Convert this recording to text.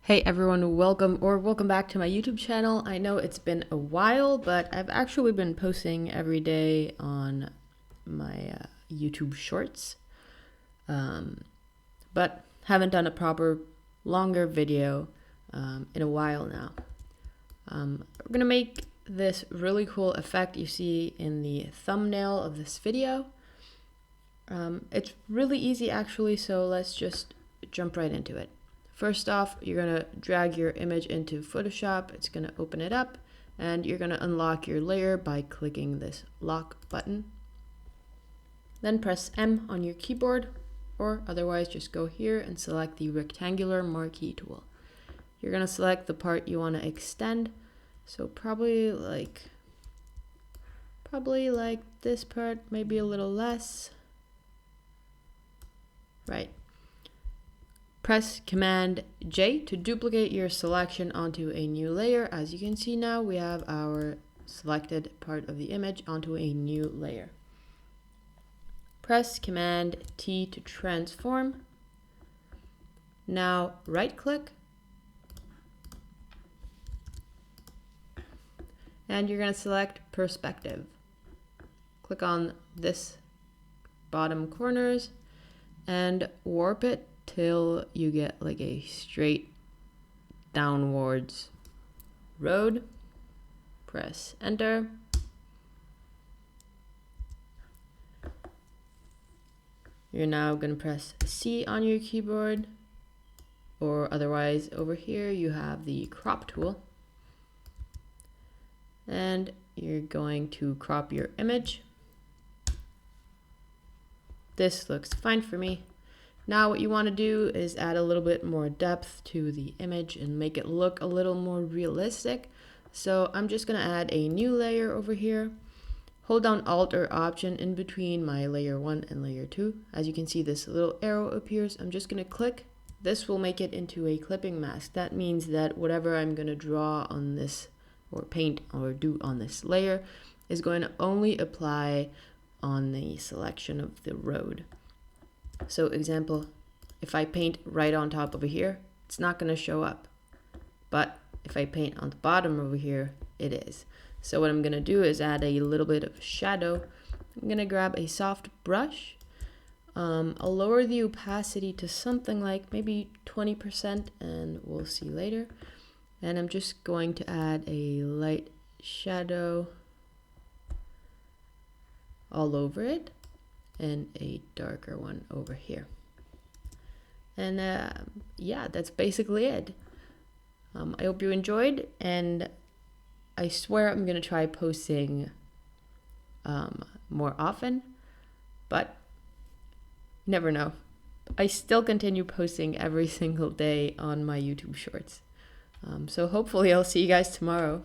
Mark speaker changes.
Speaker 1: Hey everyone, welcome back to my YouTube channel. I know it's been a while, but I've actually been posting every day on my YouTube shorts, but haven't done a proper longer video in a while now. We're gonna make this really cool effect you see in the thumbnail of this video. It's really easy actually, so let's just jump right into it. First off, you're going to drag your image into Photoshop. It's going to open it up, and you're going to unlock your layer by clicking this lock button. Then press M on your keyboard, or otherwise just go here and select the rectangular marquee tool. You're going to select the part you want to extend. So probably like this part, maybe a little less. Right. Press Command J to duplicate your selection onto a new layer. As you can see now, we have our selected part of the image onto a new layer. Press Command T to transform. Now right click. And you're going to select Perspective. Click on this bottom corners and warp it till you get like a straight downwards road. Press enter. You're now going to press C on your keyboard, or otherwise over here you have the crop tool, and you're going to crop your image. This looks fine for me. Now what you want to do is add a little bit more depth to the image and make it look a little more realistic. So I'm just going to add a new layer over here. Hold down Alt or Option in between my layer 1 and layer 2. As you can see, this little arrow appears. I'm just going to click. This will make it into a clipping mask. That means that whatever I'm going to draw on this or paint or do on this layer is going to only apply on the selection of the road. So example, if I paint right on top over here, it's not going to show up. But if I paint on the bottom over here, it is. So what I'm going to do is add a little bit of shadow. I'm going to grab a soft brush. I'll lower the opacity to something like maybe 20%, and we'll see later. And I'm just going to add a light shadow all over it, and a darker one over here. And yeah, that's basically it. I hope you enjoyed, and I swear I'm gonna try posting more often, but you never know. I still continue posting every single day on my YouTube shorts. So hopefully I'll see you guys tomorrow.